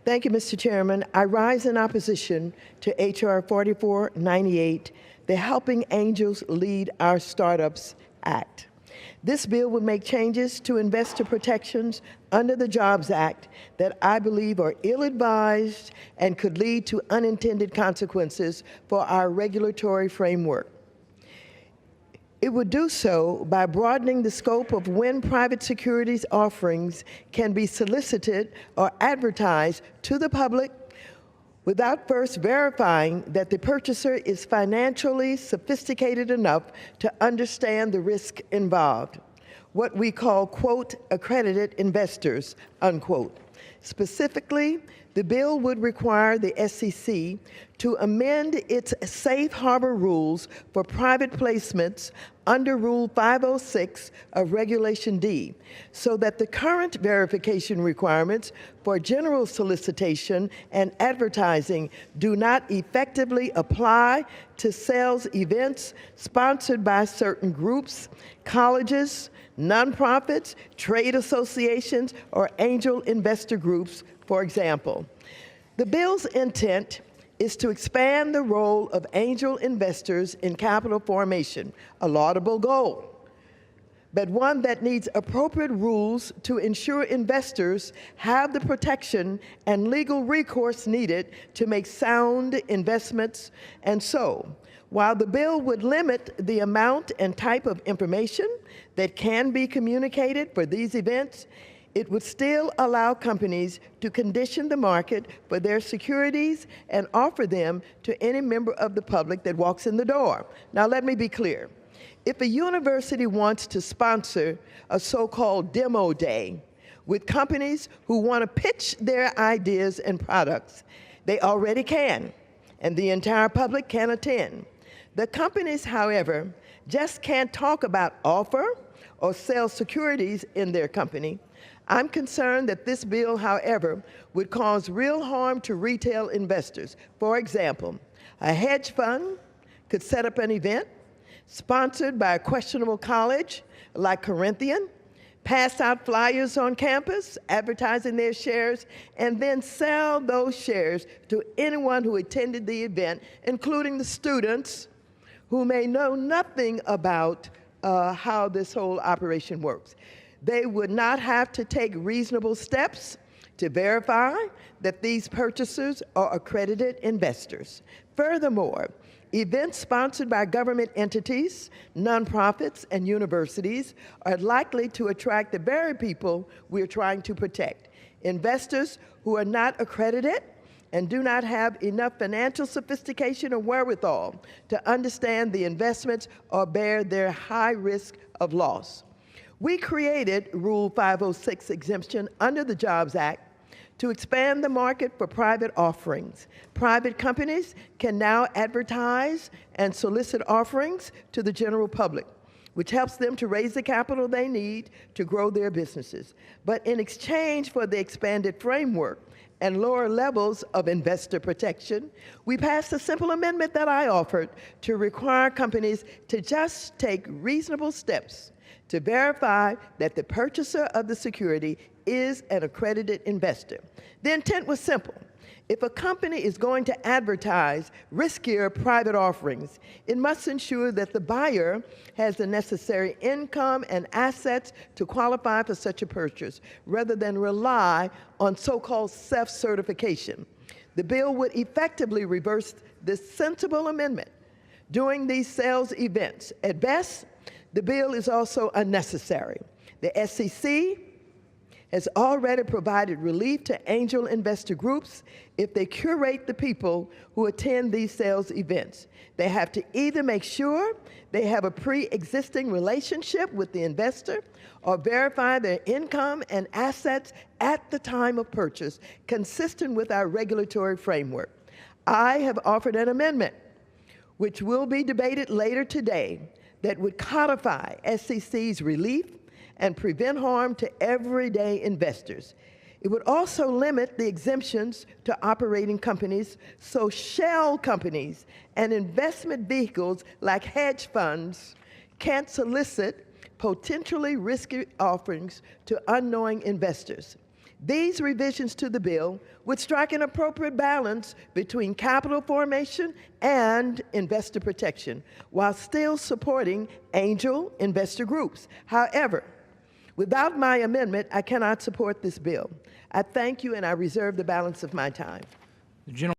Thank you, Mr. Chairman. I rise in opposition to H.R. 4498, the Helping Angels Lead Our Startups Act. This bill would make changes to investor protections under the Jobs Act that I believe are ill-advised and could lead to unintended consequences for our regulatory framework. It would do so by broadening the scope of when private securities offerings can be solicited or advertised to the public without first verifying that the purchaser is financially sophisticated enough to understand the risk involved, what we call, quote, accredited investors, unquote. Specifically, the bill would require the SEC to amend its safe harbor rules for private placements under Rule 506 of Regulation D, so that the current verification requirements for general solicitation and advertising do not effectively apply to sales events sponsored by certain groups, colleges, nonprofits, trade associations, or angel investor groups, for example. The bill's intent is to expand the role of angel investors in capital formation, a laudable goal, but one that needs appropriate rules to ensure investors have the protection and legal recourse needed to make sound investments. And so, while the bill would limit the amount and type of information that can be communicated for these events, it would still allow companies to condition the market for their securities and offer them to any member of the public that walks in the door. Now, let me be clear. If a university wants to sponsor a so-called demo day with companies who want to pitch their ideas and products, they already can, and the entire public can attend. The companies, however, just can't talk about offer or sell securities in their company. I'm concerned that this bill, however, would cause real harm to retail investors. For example, a hedge fund could set up an event sponsored by a questionable college like Corinthian, pass out flyers on campus advertising their shares, and then sell those shares to anyone who attended the event, including the students who may know nothing about how this whole operation works. They would not have to take reasonable steps to verify that these purchasers are accredited investors. Furthermore, events sponsored by government entities, nonprofits, and universities are likely to attract the very people we're trying to protect. Investors who are not accredited and do not have enough financial sophistication or wherewithal to understand the investments or bear their high risk of loss. We created Rule 506 exemption under the Jobs Act to expand the market for private offerings. Private companies can now advertise and solicit offerings to the general public, which helps them to raise the capital they need to grow their businesses. But in exchange for the expanded framework and lower levels of investor protection, we passed a simple amendment that I offered to require companies to just take reasonable steps to verify that the purchaser of the security is an accredited investor. The intent was simple. If a company is going to advertise riskier private offerings, it must ensure that the buyer has the necessary income and assets to qualify for such a purchase, rather than rely on so-called self-certification. The bill would effectively reverse this sensible amendment during these sales events. At best, the bill is also unnecessary. The SEC has already provided relief to angel investor groups if they curate the people who attend these sales events. They have to either make sure they have a pre-existing relationship with the investor or verify their income and assets at the time of purchase, consistent with our regulatory framework. I have offered an amendment, which will be debated later today, that would codify SEC's relief and prevent harm to everyday investors. It would also limit the exemptions to operating companies, so shell companies and investment vehicles like hedge funds can't solicit potentially risky offerings to unknowing investors. These revisions to the bill would strike an appropriate balance between capital formation and investor protection, while still supporting angel investor groups. However, without my amendment, I cannot support this bill. I thank you, and I reserve the balance of my time.